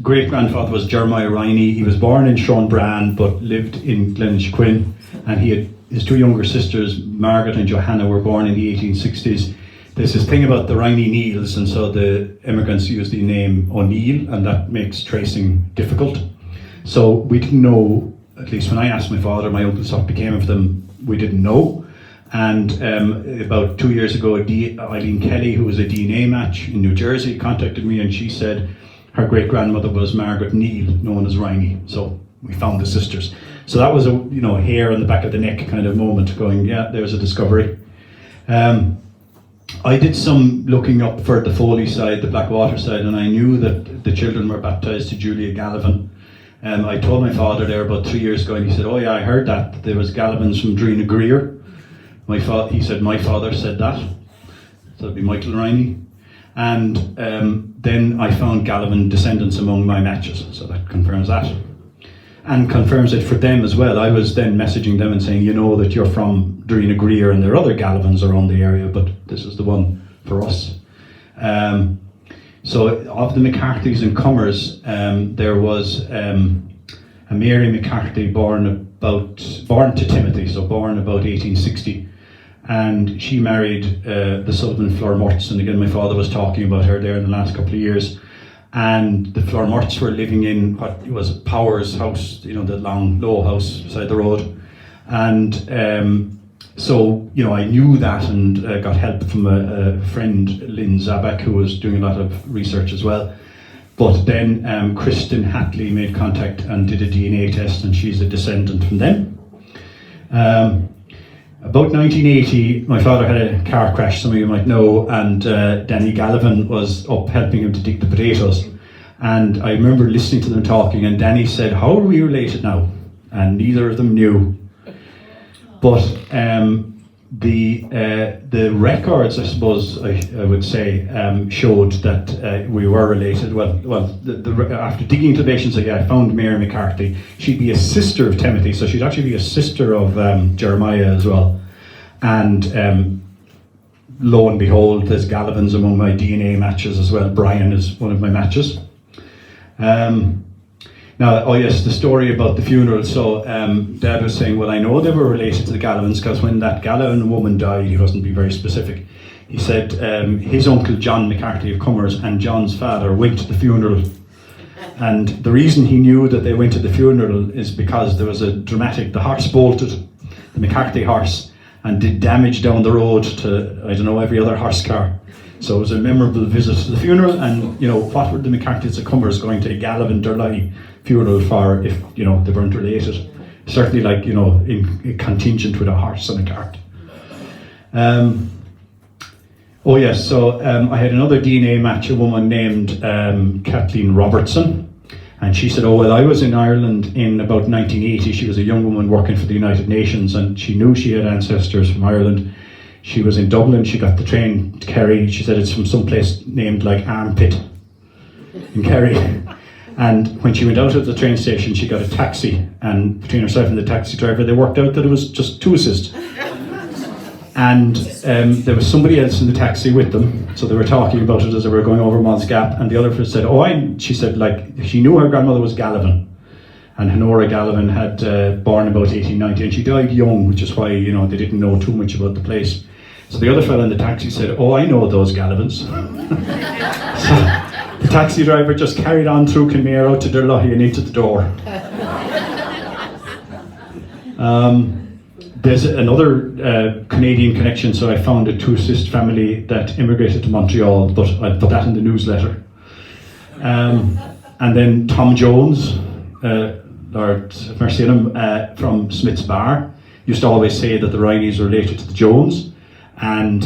great-grandfather was Jeremiah Riney. He was born in Seanbran but lived in Gleninchaquin, and he had his 2 younger sisters, Margaret and Johanna, were born in the 1860s. There's this thing about the Riney Neils, and so the immigrants used the name O'Neill, and that makes tracing difficult. So we didn't know, at least when I asked my father, my uncles, what became of them, we didn't know. And about 2 years ago, Eileen Kelly, who was a DNA match in New Jersey, contacted me, and she said her great-grandmother was Margaret Neal, known as Riney. So we found the sisters. So that was a hair on the back of the neck kind of moment, going, yeah, there's a discovery. I did some looking up for the Foley side, the Blackwater side, and I knew that the children were baptised to Julia Gallivan. I told my father there about 3 years ago, and he said, oh yeah, I heard that. There was Gallavans from Riney Greer. He said, my father said that. So it'd be Michael Riney. And then I found Gallivan descendants among my matches, so that confirms that. And confirms it for them as well. I was then messaging them and saying, you know that you're from Riney Greer, and there are other Gallavans around the area, but this is the one for us. So of the McCarthys and Cummers, there was a Mary McCarthy born to Timothy, so born about 1860. And she married the Sullivan Flormorts, and again my father was talking about her there in the last couple of years. And the Flormorts were living in what was Power's house, the long, low house beside the road. And so I knew that, and got help from a friend, Lynn Zabak, who was doing a lot of research as well. But then Kristen Hatley made contact and did a DNA test, and she's a descendant from them. About 1980, my father had a car crash, some of you might know, and Danny Gallivan was up helping him to dig the potatoes. And I remember listening to them talking, and Danny said, how are we related now? And neither of them knew. But the records, I suppose I would say, showed that we were related. After digging into the nations, I found Mary McCarthy. She'd be a sister of Timothy, so she'd actually be a sister of Jeremiah as well. And lo and behold, there's Gallavans among my DNA matches as well. Brian is one of my matches. Now, the story about the funeral. So Dad was saying, well, I know they were related to the Gallavans, because when that Gallivan woman died, he wasn't being very specific. He said his uncle John McCarthy of Cummers and John's father went to the funeral, And the reason he knew that they went to the funeral is because there was the horse bolted, the McCarthy horse, and did damage down the road to, I don't know, every other horse car. So it was a memorable visit to the funeral, and what were the McCarthy succumbers going to a Gallivan Durley funeral for if they weren't related? Certainly in contingent with a horse and a cart. Oh yes, so I had another DNA match, a woman named Kathleen Robertson, and she said, oh well, I was in Ireland in about 1980. She was a young woman working for the United Nations, and she knew she had ancestors from Ireland. She was in Dublin, she got the train to Kerry. She said it's from some place named like Armpit in Kerry. And when she went out of the train station, she got a taxi, and between herself and the taxi driver, they worked out that it was just Tuosist. And there was somebody else in the taxi with them, so they were talking about it as they were going over Moss Gap, and the other person said, she said, she knew her grandmother was Gallivan, and Honora Gallivan had born about 1890, and she died young, which is why, they didn't know too much about the place. So the other fellow in the taxi said, oh, I know those Gallivans. So the taxi driver just carried on through Kinmare out to Durluhy and into the door. There's another Canadian connection, so I found a Tuosist family that immigrated to Montreal, but I put that in the newsletter. And then Tom Jones, Lord have mercy on him, from Smith's Bar, used to always say that the Rineys were related to the Jones. And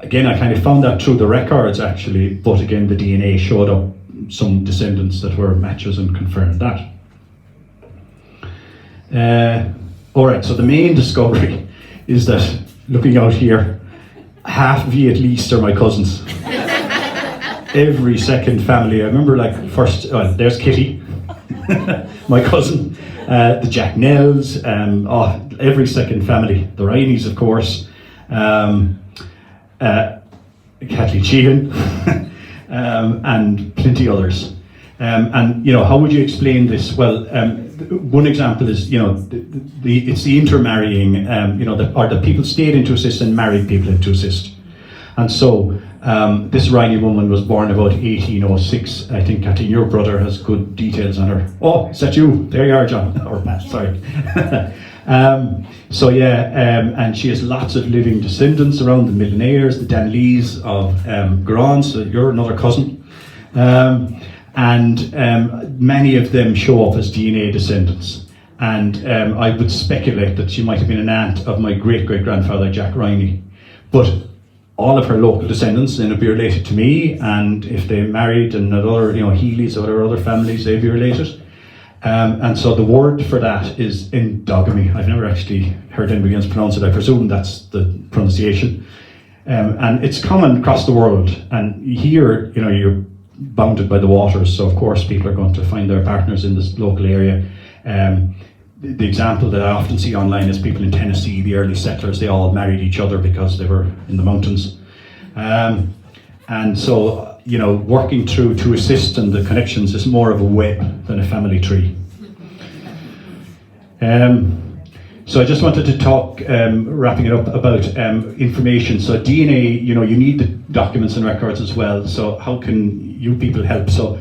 again, I kind of found that through the records actually, but again, the DNA showed up some descendants that were matches and confirmed that. Alright, so the main discovery is that, looking out here, half of you at least are my cousins. Every second family, I remember first, there's Kitty, my cousin, the Jack Nells, every second family, the Rineys of course, Kathleen Sheehan, and plenty others. And how would you explain this? Well, one example is it's the intermarrying, the people stayed in Tuosist and married people in Tuosist, and so this Riney woman was born about 1806. I think Kathleen, your brother, has good details on her. Oh, is that you? There you are, John, or Pat. Sorry. And she has lots of living descendants around, the Millionaires, the Danleys of Gran, so you're another cousin. And many of them show up as DNA descendants. And I would speculate that she might have been an aunt of my great-great-grandfather, Jack Riney. But all of her local descendants then would be related to me, and if they married and had other, Healy's or other families, they'd be related. And so the word for that is endogamy. I've never actually heard anybody else pronounce it. I presume that's the pronunciation. And it's common across the world. And here, you're bounded by the waters, so of course people are going to find their partners in this local area. The example that I often see online is people in Tennessee, the early settlers, they all married each other because they were in the mountains. And so, working through Tuosist and the connections is more of a web than a family tree. So I just wanted to talk, wrapping it up, about information. So DNA, you need the documents and records as well. So how can you people help? So,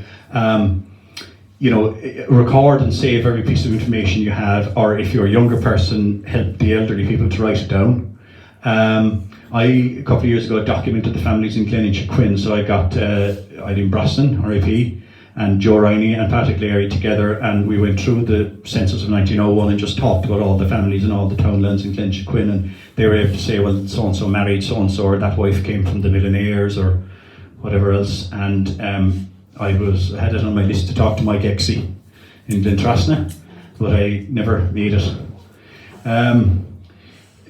record and save every piece of information you have, or if you're a younger person, help the elderly people to write it down. A couple of years ago, documented the families in Gleninchaquin, so I got Eileen Brosnan, RIP, and Joe Riney and Patrick Leary together, and we went through the census of 1901 and just talked about all the families and all the townlands in Gleninchaquin, and they were able to say, well, so-and-so married so-and-so, or that wife came from the Millionaires, or whatever else, and I had it on my list to talk to Mike Exie in Glentrasna, but I never made it.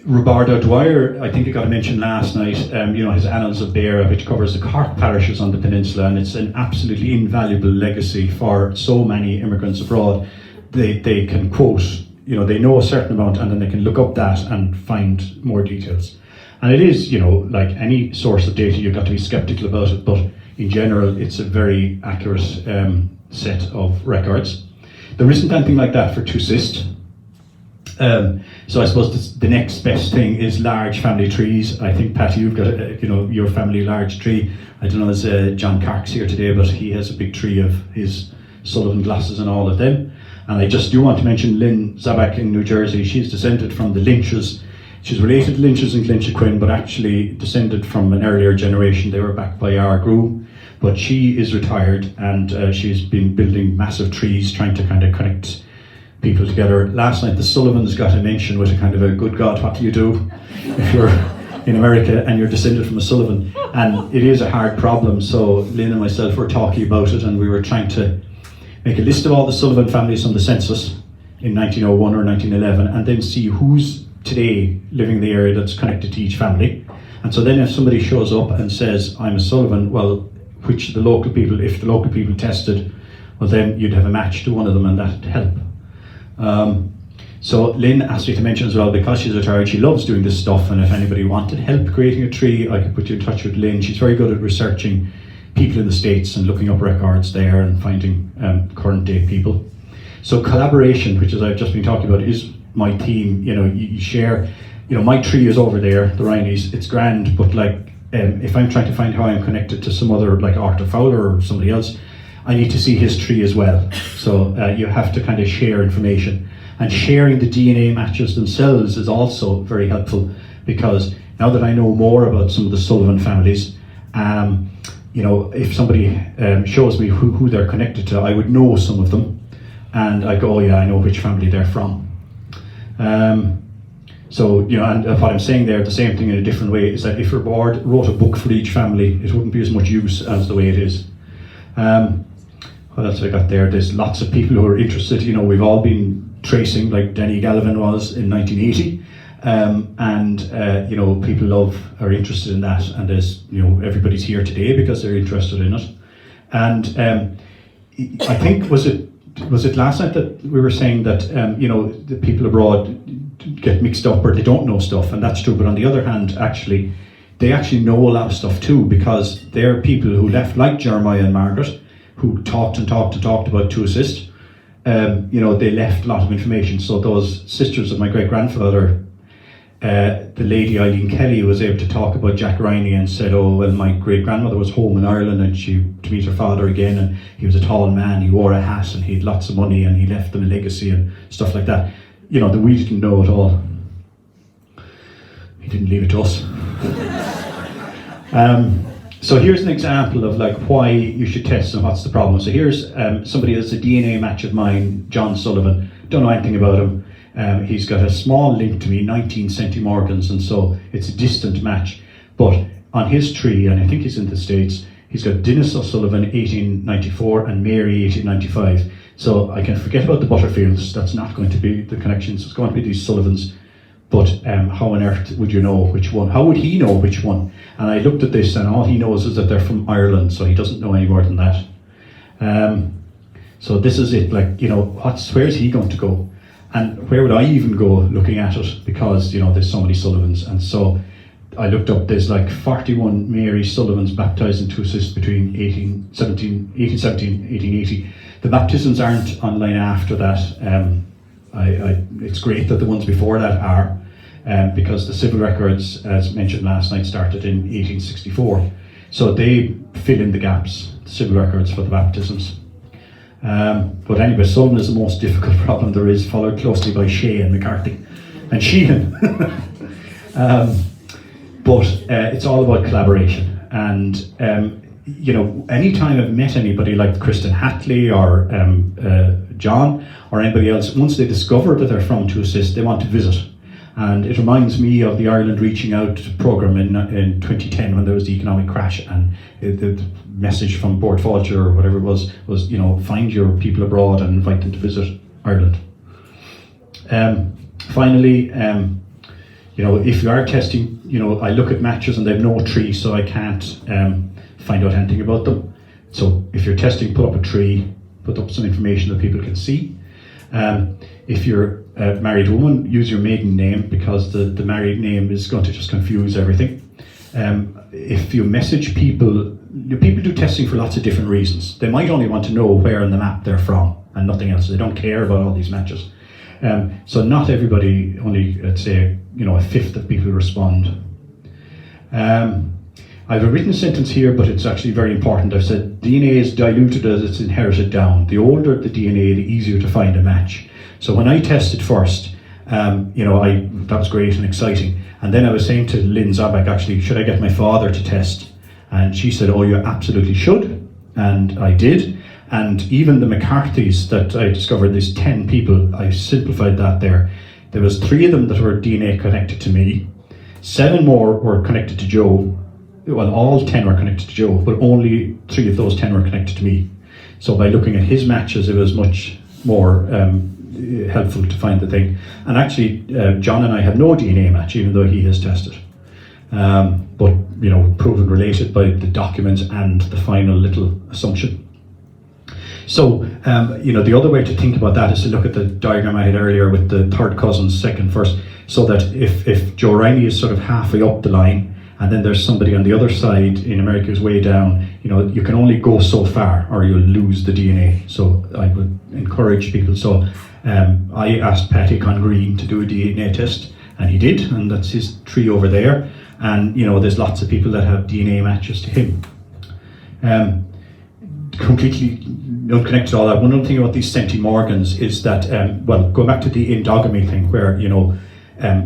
Robardo Dwyer, I think I got a mention last night, his Annals of Beara, which covers the Cork parishes on the peninsula, and it's an absolutely invaluable legacy for so many immigrants abroad. They can quote, they know a certain amount, and then they can look up that and find more details. And it is, like any source of data, you've got to be skeptical about it, but in general, it's a very accurate set of records. There isn't anything like that for Tuosist. So I suppose the next best thing is large family trees. I think, Patty, you've got your family large tree. I don't know, is John Cark's here today, but he has a big tree of his Sullivan glasses and all of them. And I just do want to mention Lynn Zabak in New Jersey. She's descended from the Lynches. She's related to Lynches in Gleninchaquin, but actually descended from an earlier generation. They were back by our group. But she is retired, and she's been building massive trees, trying to kind of connect people together. Last night the Sullivans got a mention with a kind of a, good God, what do you do if you're in America and you're descended from a Sullivan? And it is a hard problem. So Lynn and myself were talking about it, and we were trying to make a list of all the Sullivan families from the census in 1901 or 1911, and then see who's today living in the area that's connected to each family. And so then if somebody shows up and says, I'm a Sullivan, well, which the local people, if the local people tested, well then you'd have a match to one of them, and that'd help. So Lynn asked me to mention as well, because she's retired, she loves doing this stuff, and if anybody wanted help creating a tree, I could put you in touch with Lynn. She's very good at researching people in the States and looking up records there and finding current day people. So collaboration, which as I've just been talking about, is my theme. You share, my tree is over there, the Rineys, it's grand, but like, if I'm trying to find how I'm connected to some other, like Arthur Fowler or somebody else, I need to see his tree as well. So you have to kind of share information. And sharing the DNA matches themselves is also very helpful, because now that I know more about some of the Sullivan families, if somebody shows me who they're connected to, I would know some of them, and I go, oh yeah, I know which family they're from. And what I'm saying there, the same thing in a different way, is that if your board wrote a book for each family, it wouldn't be as much use as the way it is. What else have I got there? There's lots of people who are interested. We've all been tracing, like Denny Gallivan was in 1980, people are interested in that, and there's, everybody's here today because they're interested in it. And I think, was it last night that we were saying that the people abroad get mixed up or they don't know stuff, and that's true. But on the other hand, they actually know a lot of stuff too, because they're people who left, like Jeremiah and Margaret, who talked about Tuosist. They left a lot of information. So those sisters of my great-grandfather, the lady Eileen Kelly was able to talk about Jack Riney and said, oh, well, my great-grandmother was home in Ireland and to meet her father again, and he was a tall man, he wore a hat, and he had lots of money, and he left them a legacy and stuff like that. That we didn't know at all. He didn't leave it to us. So here's an example of like why you should test and what's the problem. So here's somebody that's a DNA match of mine, John Sullivan. Don't know anything about him. He's got a small link to me, 19 centimorgans, and so it's a distant match. But on his tree, and I think he's in the States, he's got Dennis O'Sullivan 1894 and Mary 1895. So I can forget about the Butterfields. That's not going to be the connections. It's going to be these Sullivans. But how on earth would you know which one? How would he know which one? And I looked at this, and all he knows is that they're from Ireland, so he doesn't know any more than that. So this is it, like, where's he going to go? And where would I even go looking at it? Because, there's so many Sullivans. And so I looked up, there's like 41 Mary Sullivans baptized in Tuosist between 1817, 1880. The baptisms aren't online after that. It's great that the ones before that are, because the civil records, as mentioned last night, started in 1864. So they fill in the gaps, the civil records for the baptisms. But anyway, Sullivan is the most difficult problem there is, followed closely by Shea and McCarthy and Sheehan. But it's all about collaboration. And anytime I've met anybody like Kristen Hatley or John or anybody else, once they discover that they're from Tuosist, they want to visit. And it reminds me of the Ireland Reaching Out programme in 2010 when there was the economic crash, and the message from Board Fáilte or whatever it was find your people abroad and invite them to visit Ireland. Finally, if you are testing, I look at matches and they have no tree, so I can't find out anything about them. So if you're testing, put up a tree, put up some information that people can see. If you're a married woman, use your maiden name, because the married name is going to just confuse everything. If you message people do testing for lots of different reasons. They might only want to know where on the map they're from and nothing else. They don't care about all these matches. So not everybody, only let's say, a fifth of people respond. I have a written sentence here, but it's actually very important. I've said DNA is diluted as it's inherited down. The older the DNA, the easier to find a match. So when I tested first, that was great and exciting. And then I was saying to Lynn Zabak, actually, should I get my father to test? And she said, oh, you absolutely should. And I did. And even the McCarthy's that I discovered, there's 10 people, I simplified that there. There was 3 of them that were DNA connected to me. 7 more were connected to Joe. Well, all 10 were connected to Joe, but only 3 of those 10 were connected to me. So by looking at his matches, it was much more helpful to find the thing. And actually, John and I have no DNA match, even though he has tested. But, proven related by the documents and the final little assumption. So, the other way to think about that is to look at the diagram I had earlier with the third cousins, second, first, so that if Joe Riney is sort of halfway up the line, and then there's somebody on the other side in America who's way down, you can only go so far or you'll lose the DNA. So I would encourage people. So I asked Patty Congreen to do a DNA test, and he did, and that's his tree over there. And there's lots of people that have DNA matches to him. Completely unconnected to all that, one other thing about these centimorgans is that, going back to the endogamy thing where,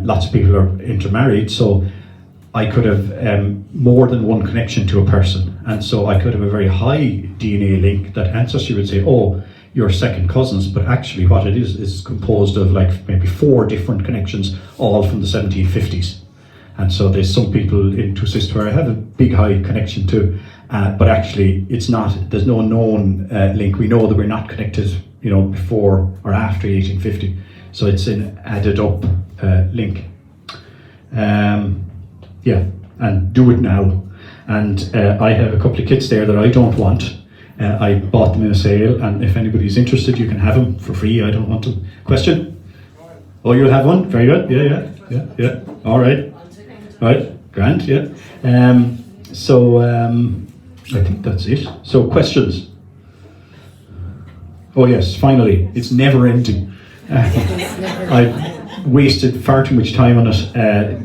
lots of people are intermarried, so I could have more than one connection to a person, and so I could have a very high DNA link that ancestry would say, oh, you're second cousins, but actually what it is composed of like maybe 4 different connections, all from the 1750s. And so there's some people in Tuosist where I have a big high connection to, but actually there's no known link. We know that we're not connected, before or after 1850. So it's an added up link. And do it now. And I have a couple of kits there that I don't want. I bought them in a sale, and if anybody's interested, you can have them for free. I don't want them. Question? Oh, you'll have one? Very good. Yeah. All right. Grant, yeah. I think that's it. So questions? Oh yes, finally, it's never ending. I've wasted far too much time on it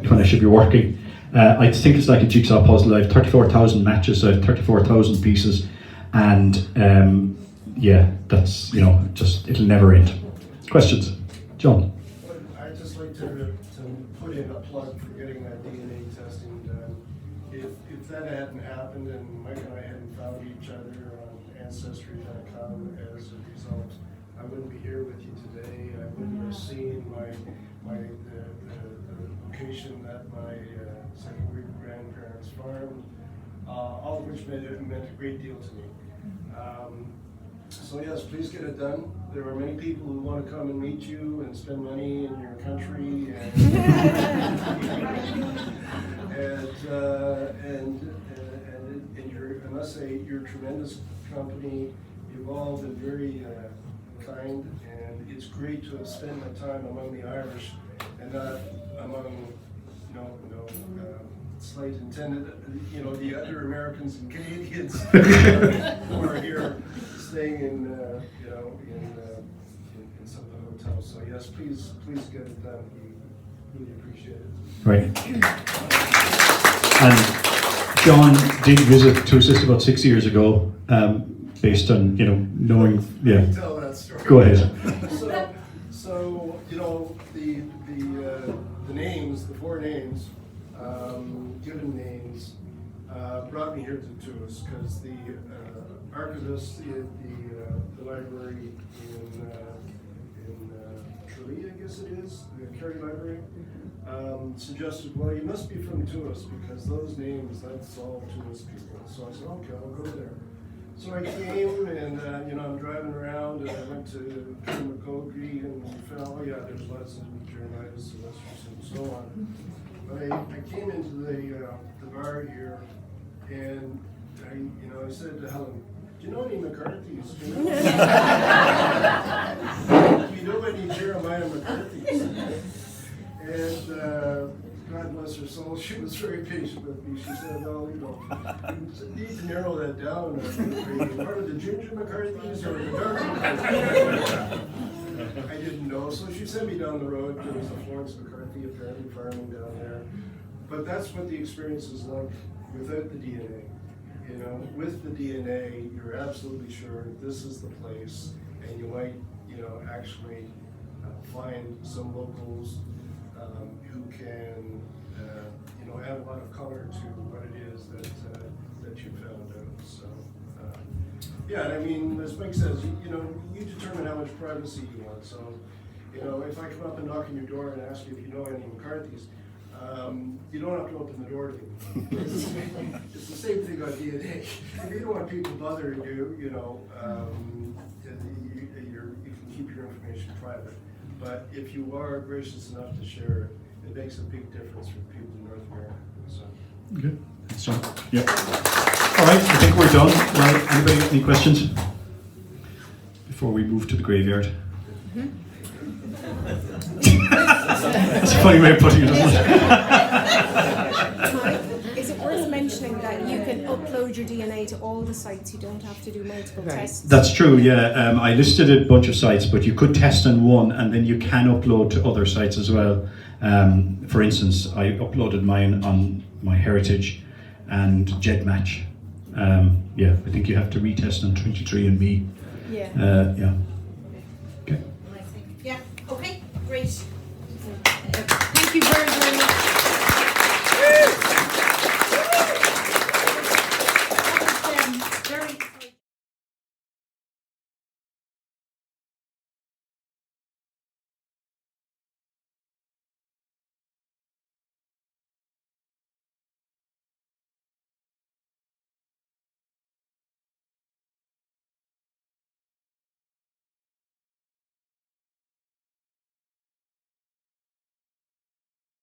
when I should be working. I think it's like a jigsaw puzzle. I have 34,000 matches, I have 34,000 pieces, and that's, it'll never end. Questions? John? I'd just like to put in a plug for getting that DNA testing done. If that hadn't happened and Mike and I hadn't found each other on Ancestry.com as a result, I wouldn't be here with you today. I wouldn't have seen the location that my second great grandparents farmed, all of which meant a great deal to me. So yes, please get it done. There are many people who want to come and meet you and spend money in your country, and I must say, you're a tremendous company. You've all been very kind, and it's great to have spent my time among the Irish and not among, slight intended, the other Americans and Canadians who are here staying in some of the hotels. So yes, please get it done. We really appreciate it. Right. And John did visit Tuosist about 6 years ago, based on knowing. Yeah. Tell that story. Go ahead. So the names, the 4 names, given names, brought me here to Tuosist because the archivist at the library in Tralee, I guess it is, the Kerry Library, suggested, well, you must be from Tuosist because those names, that's all Tuosist people. So I said, okay, I'll go there. So I came and, I'm driving around and I went to McGogry and found, oh yeah, there's lots of Jeremiah's, Sylvester's and so on. But I came into the bar here and I said to Helen, do you know any McCarthy's? Do you know any Jeremiah McCarthy's? And God bless her soul, she was very patient with me. She said, well, you need to narrow that down. Part of the Ginger McCarthy's or the Dark McCarthy's? I didn't know, so she sent me down the road. There was a Florence McCarthy apparently farming down there. But that's what the experience is like without the DNA. You know, with the DNA, you're absolutely sure this is the place, and you might, you know, actually find some locals who can, you know, add a lot of color to what it is that you found out. So, yeah, and I mean, as Mike says, you know, you determine how much privacy you want. So, you know, if I come up and knock on your door and ask you if you know any McCarthy's, you don't have to open the door to me. It's the same thing on DNA. If you don't want people bothering you, you know, you can keep your information private. But if you are gracious enough to share it, it makes a big difference for people in North America. So. Good. So, yeah. All right, I think we're done. Well, anybody got any questions before we move to the graveyard? That's a funny way of putting it, isn't it? Is it worth mentioning that you can upload your DNA to all the sites? You don't have to do multiple tests? That's true, yeah. I listed a bunch of sites, but you could test on one and then you can upload to other sites as well. For instance, I uploaded mine on MyHeritage and GEDmatch. Yeah, I think you have to retest on 23andMe. Yeah. Yeah. Okay. Yeah, okay, great. Thank you very, very much.